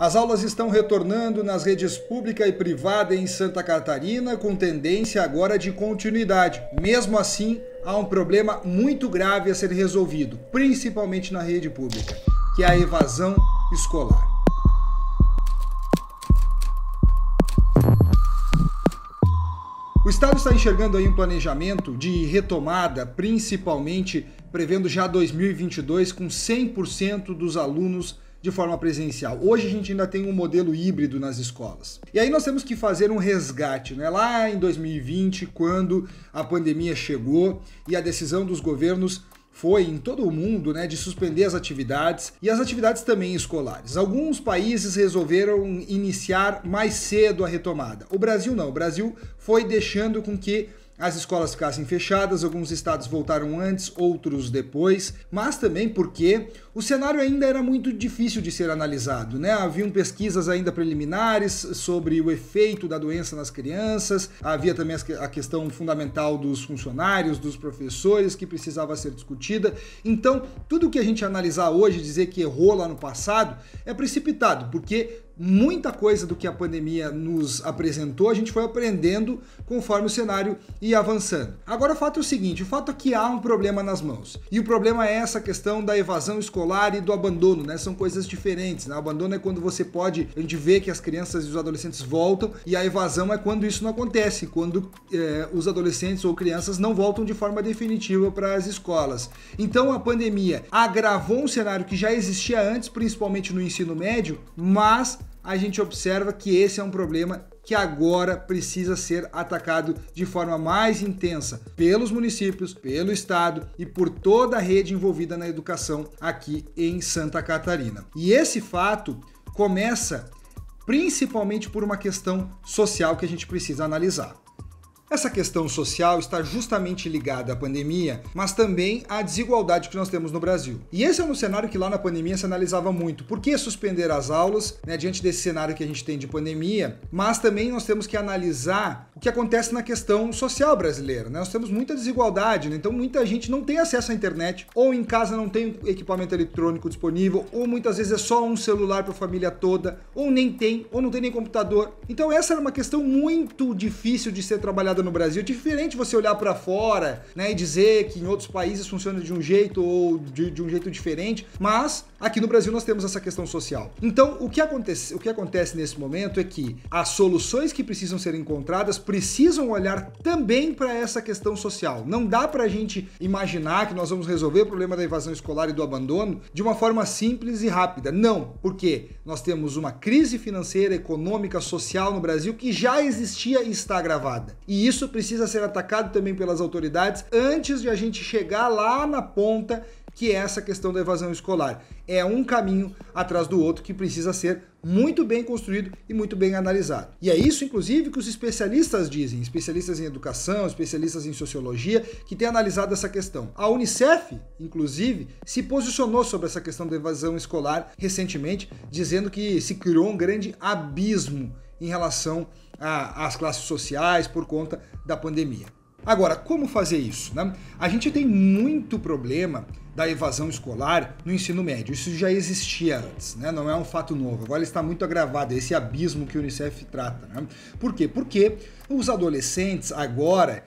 As aulas estão retornando nas redes pública e privada em Santa Catarina, com tendência agora de continuidade. Mesmo assim, há um problema muito grave a ser resolvido, principalmente na rede pública, que é a evasão escolar. O Estado está enxergando aí um planejamento de retomada, principalmente prevendo já 2022 com 100% dos alunos de forma presencial. Hoje a gente ainda tem um modelo híbrido nas escolas. E aí nós temos que fazer um resgate, né? Lá em 2020, quando a pandemia chegou e a decisão dos governos foi em todo o mundo, né, de suspender as atividades e as atividades também escolares. Alguns países resolveram iniciar mais cedo a retomada. O Brasil não. O Brasil foi deixando com que as escolas ficassem fechadas, alguns estados voltaram antes, outros depois, mas também porque o cenário ainda era muito difícil de ser analisado, né? Haviam pesquisas ainda preliminares sobre o efeito da doença nas crianças, havia também a questão fundamental dos funcionários, dos professores, que precisava ser discutida. Então, tudo que a gente analisar hoje, dizer que errou lá no passado, é precipitado, porque muita coisa do que a pandemia nos apresentou, a gente foi aprendendo conforme o cenário ia avançando. Agora o fato é o seguinte, o fato é que há um problema nas mãos. E o problema é essa questão da evasão escolar e do abandono, né? São coisas diferentes, né? O abandono é quando você pode, a gente vê que as crianças e os adolescentes voltam, e a evasão é quando isso não acontece, quando os adolescentes ou crianças não voltam de forma definitiva para as escolas. Então a pandemia agravou um cenário que já existia antes, principalmente no ensino médio, mas a gente observa que esse é um problema que agora precisa ser atacado de forma mais intensa pelos municípios, pelo estado e por toda a rede envolvida na educação aqui em Santa Catarina. E esse fato começa principalmente por uma questão social que a gente precisa analisar. Essa questão social está justamente ligada à pandemia, mas também à desigualdade que nós temos no Brasil. E esse é um cenário que lá na pandemia se analisava muito. Por que suspender as aulas, né, diante desse cenário que a gente tem de pandemia? Mas também nós temos que analisar o que acontece na questão social brasileira, né? Nós temos muita desigualdade, né? Então muita gente não tem acesso à internet, ou em casa não tem equipamento eletrônico disponível, ou muitas vezes é só um celular para a família toda, ou nem tem, ou não tem nem computador. Então essa era uma questão muito difícil de ser trabalhada no Brasil. É diferente você olhar para fora, né, e dizer que em outros países funciona de um jeito ou de um jeito diferente, mas aqui no Brasil nós temos essa questão social. Então, o que acontece nesse momento é que as soluções que precisam ser encontradas precisam olhar também para essa questão social. Não dá para a gente imaginar que nós vamos resolver o problema da evasão escolar e do abandono de uma forma simples e rápida. Não, porque nós temos uma crise financeira, econômica, social no Brasil que já existia e está agravada. E isso precisa ser atacado também pelas autoridades antes de a gente chegar lá na ponta, que é essa questão da evasão escolar. É um caminho atrás do outro que precisa ser muito bem construído e muito bem analisado. E é isso, inclusive, que os especialistas dizem, especialistas em educação, especialistas em sociologia, que têm analisado essa questão. A Unicef, inclusive, se posicionou sobre essa questão da evasão escolar recentemente, dizendo que se criou um grande abismo em relação às classes sociais por conta da pandemia. Agora, como fazer isso, né? A gente tem muito problema da evasão escolar no ensino médio. Isso já existia antes, né? Não é um fato novo. Agora está muito agravado, esse abismo que o Unicef trata, né? Por quê? Porque os adolescentes agora,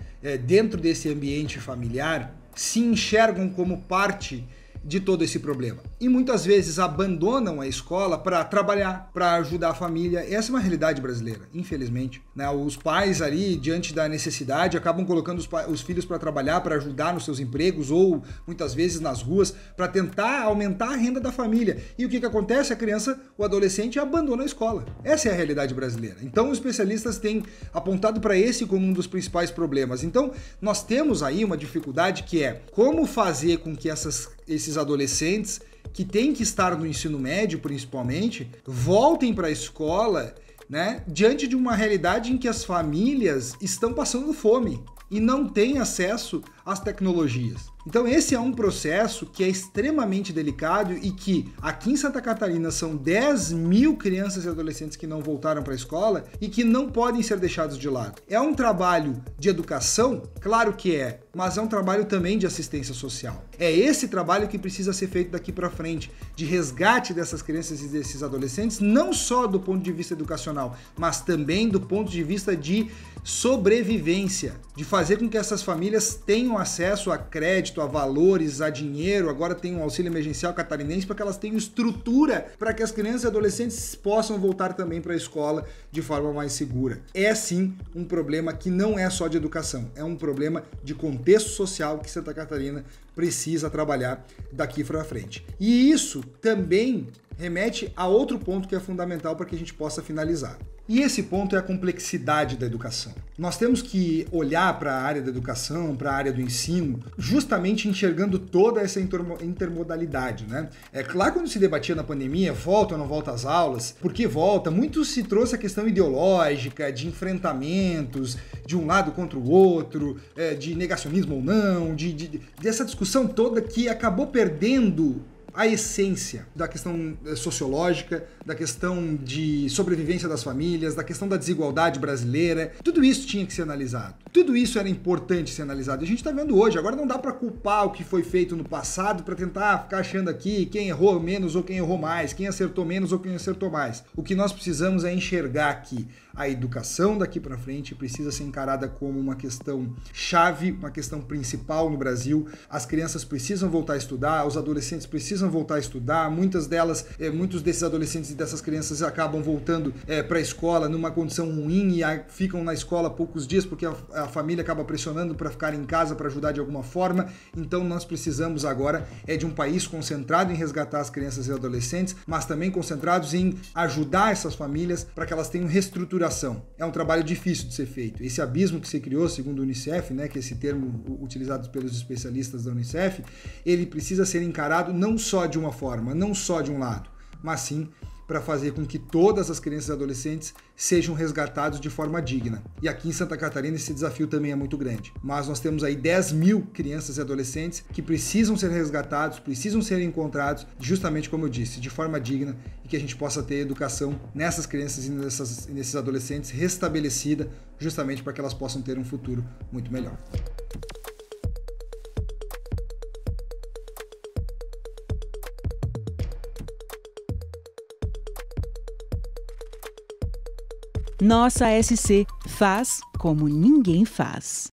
dentro desse ambiente familiar, se enxergam como parte de todo esse problema. E muitas vezes abandonam a escola para trabalhar, para ajudar a família. Essa é uma realidade brasileira, infelizmente, né? Os pais ali, diante da necessidade, acabam colocando os filhos para trabalhar, para ajudar nos seus empregos ou muitas vezes nas ruas, para tentar aumentar a renda da família. E o que acontece? A criança, o adolescente abandona a escola. Essa é a realidade brasileira. Então os especialistas têm apontado para esse como um dos principais problemas. Então nós temos aí uma dificuldade que é como fazer com que esses adolescentes que têm que estar no ensino médio, principalmente, voltem para a escola, né, diante de uma realidade em que as famílias estão passando fome e não têm acesso às tecnologias. Então esse é um processo que é extremamente delicado e que aqui em Santa Catarina são 10 mil crianças e adolescentes que não voltaram para a escola e que não podem ser deixados de lado. É um trabalho de educação? Claro que é, mas é um trabalho também de assistência social. É esse trabalho que precisa ser feito daqui para frente, de resgate dessas crianças e desses adolescentes, não só do ponto de vista educacional, mas também do ponto de vista de sobrevivência, de fazer com que essas famílias tenham acesso a crédito, a valores, a dinheiro, agora tem um auxílio emergencial catarinense para que elas tenham estrutura para que as crianças e adolescentes possam voltar também para a escola de forma mais segura. É sim um problema que não é só de educação, é um problema de contexto social que Santa Catarina precisa trabalhar daqui para frente. E isso também remete a outro ponto que é fundamental para que a gente possa finalizar. E esse ponto é a complexidade da educação. Nós temos que olhar para a área da educação, para a área do ensino, justamente enxergando toda essa intermodalidade, né? É claro, quando se debatia na pandemia, volta ou não volta às aulas, por que volta? Muito se trouxe a questão ideológica, de enfrentamentos, de um lado contra o outro, de negacionismo ou não, dessa discussão toda que acabou perdendo a essência da questão sociológica, da questão de sobrevivência das famílias, da questão da desigualdade brasileira. Tudo isso tinha que ser analisado. Tudo isso era importante ser analisado. A gente está vendo hoje. Agora não dá para culpar o que foi feito no passado para tentar ficar achando aqui quem errou menos ou quem errou mais, quem acertou menos ou quem acertou mais. O que nós precisamos é enxergar que a educação daqui para frente precisa ser encarada como uma questão chave, uma questão principal no Brasil. As crianças precisam voltar a estudar, os adolescentes precisam voltar a estudar. Muitos desses adolescentes e dessas crianças acabam voltando para a escola numa condição ruim e ficam na escola poucos dias porque a família acaba pressionando para ficar em casa para ajudar de alguma forma. Então nós precisamos agora de um país concentrado em resgatar as crianças e adolescentes, mas também concentrados em ajudar essas famílias para que elas tenham reestruturação. É um trabalho difícil de ser feito. Esse abismo que se criou, segundo o Unicef, né, que é esse termo utilizado pelos especialistas da Unicef, ele precisa ser encarado não só de uma forma, não só de um lado, mas sim para fazer com que todas as crianças e adolescentes sejam resgatados de forma digna. E aqui em Santa Catarina esse desafio também é muito grande. Mas nós temos aí 10 mil crianças e adolescentes que precisam ser resgatados, precisam ser encontrados, justamente como eu disse, de forma digna, e que a gente possa ter educação nessas crianças e nesses adolescentes restabelecida, justamente para que elas possam ter um futuro muito melhor. Nossa SC faz como ninguém faz.